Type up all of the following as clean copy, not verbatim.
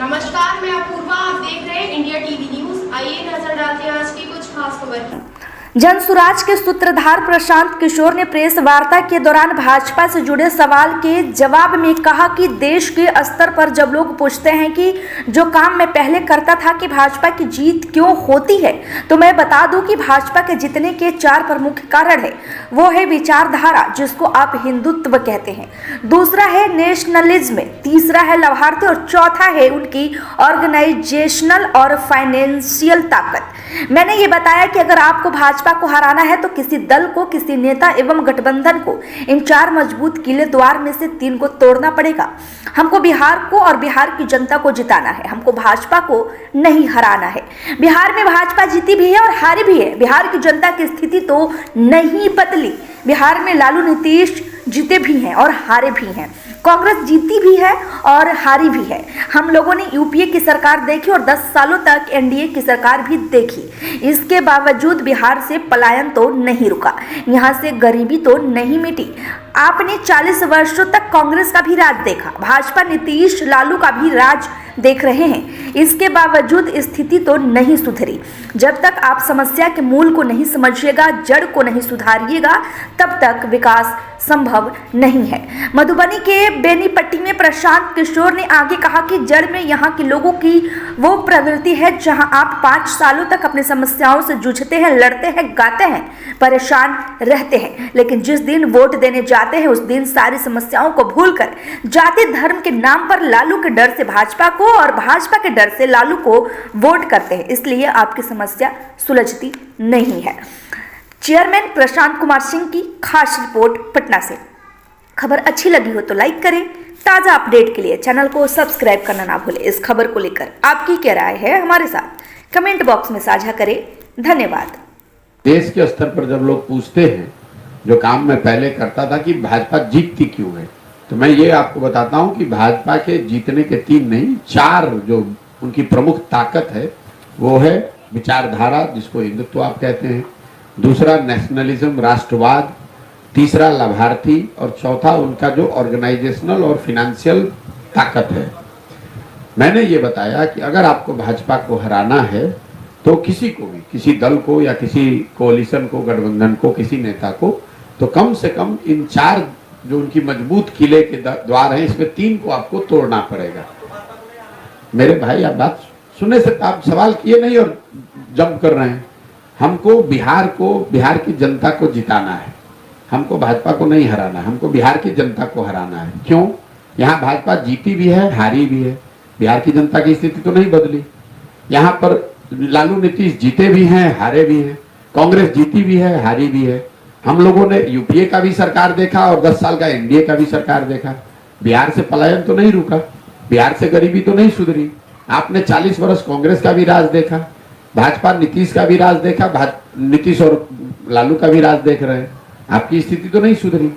नमस्कार, मैं अपूर्वा। आप देख रहे हैं इंडिया टीवी न्यूज। आइए नजर डालते हैं आज की कुछ खास खबर। जनसुराज के सूत्रधार प्रशांत किशोर ने प्रेस वार्ता के दौरान भाजपा से जुड़े सवाल के जवाब में कहा कि देश के स्तर पर जब लोग पूछते हैं कि जो काम मैं पहले करता था कि भाजपा की जीत क्यों होती है, तो मैं बता दूं कि भाजपा के जीतने के 4 प्रमुख कारण है। वो है विचारधारा, जिसको आप हिंदुत्व कहते हैं, दूसरा है नेशनलिज्म, तीसरा है लाभार्थी और चौथा है उनकी ऑर्गेनाइजेशनल और फाइनेंशियल ताकत। मैंने ये बताया कि अगर आपको भाजपा को हराना है तो किसी दल को, किसी नेता एवं गठबंधन को इन 4 मजबूत किले द्वार में से 3 को तोड़ना पड़ेगा। हमको बिहार को और बिहार की जनता को जिताना है, हमको भाजपा को नहीं हराना है। बिहार में भाजपा जीती भी है और हारी भी है। बिहार की जनता की स्थिति तो नहीं बदली। बिहार में लालू नीतीश जीते भी हैं और हारे भी हैं, कांग्रेस जीती भी है और हारी भी है। हम लोगों ने यूपीए की सरकार देखी और 10 सालों तक एनडीए की सरकार भी देखी। इसके बावजूद बिहार से पलायन तो नहीं रुका, यहाँ से गरीबी तो नहीं मिटी। आपने 40 वर्षों तक कांग्रेस का भी राज देखा, भाजपा नीतीश लालू का भी राज देख रहे हैं। इसके बावजूद स्थिति तो नहीं सुधरी। जब तक आप समस्या के मूल को नहीं समझिएगा, जड़ को नहीं सुधारिएगा, तब तक विकास संभव नहीं है। मधुबनी के बेनीपट्टी में प्रशांत किशोर ने आगे कहा कि जड़ में यहाँ के लोगों की वो प्रवृत्ति है जहाँ आप 5 सालों तक अपनी समस्याओं से जूझते हैं, लड़ते हैं, गाते हैं, परेशान रहते हैं, लेकिन जिस दिन वोट देने जाते हैं उस दिन सारी समस्याओं को भूलकर जाति धर्म के नाम पर लालू के डर से भाजपा को और भाजपा के डर से लालू को वोट करते हैं। इसलिए आपकी समस्या सुलझती नहीं है। चेयरमैन प्रशांत कुमार सिंह की खास रिपोर्ट पटना से। खबर अच्छी लगी हो तो लाइक करें। ताज़ा अपडेट के लिए चैनल को सब्सक्राइब करना ना भूलें। इस खबर को लेकर आपकी क्या राय है हमारे साथ कमेंट बॉक्स में साझा करें। धन्यवाद। देश के स्तर पर जब लोग पूछते हैं जो काम मैं पहले करता था कि भाजपा जीतती क्यों है, तो मैं ये आपको बताता हूं कि भाजपा के जीतने के 3 नहीं 4 जो उनकी प्रमुख ताकत है वो है विचारधारा, जिसको हिंदुत्व आप कहते हैं, दूसरा नेशनलिज्म, राष्ट्रवाद, तीसरा लाभार्थी और चौथा उनका जो ऑर्गेनाइजेशनल और फिनेंशियल ताकत है। मैंने ये बताया कि अगर आपको भाजपा को हराना है तो किसी को भी, किसी दल को या किसी कोalition को, गठबंधन को, किसी नेता को, तो कम से कम इन 4 जो उनकी मजबूत किले के द्वार हैं इसमें 3 को आपको तोड़ना पड़ेगा। मेरे भाई, आप बात सुनने से आप सवाल किए नहीं और जंप कर रहे हैं। हमको बिहार की जनता को जिताना है, हमको भाजपा को नहीं हराना है, हमको बिहार की जनता को हराना है। क्यों? यहाँ भाजपा जीती भी है, हारी भी है, बिहार की जनता की स्थिति तो नहीं बदली। यहाँ पर लालू नीतीश जीते भी हैं, हारे भी हैं, कांग्रेस जीती भी है, हारी भी है। हम लोगों ने यूपीए का भी सरकार देखा और 10 साल का एनडीए का भी सरकार देखा। बिहार से पलायन तो नहीं रुका, बिहार से गरीबी तो नहीं सुधरी। आपने 40 वर्ष कांग्रेस का भी राज देखा, भाजपा नीतीश का भी राज देखा, नीतीश और लालू का भी राज देख रहे हैं, आपकी स्थिति तो नहीं सुधरी।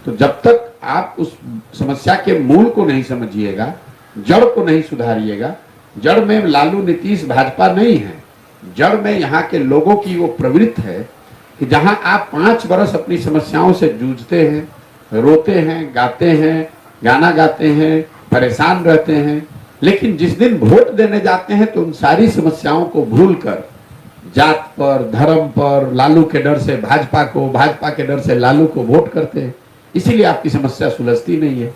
तो जब तक आप उस समस्या के मूल को नहीं समझिएगा, जड़ को नहीं सुधारिएगा, जड़ में लालू नीतीश भाजपा नहीं है, जड़ में यहाँ के लोगों की वो प्रवृत्ति है कि जहां आप 5 वर्ष अपनी समस्याओं से जूझते हैं, रोते हैं, गाते हैं, गाना गाते हैं, परेशान रहते हैं, लेकिन जिस दिन वोट देने जाते हैं तो उन सारी समस्याओं को भूलकर जात पर, धर्म पर, लालू के डर से भाजपा को, भाजपा के डर से लालू को वोट करते हैं। इसीलिए आपकी समस्या सुलझती नहीं है।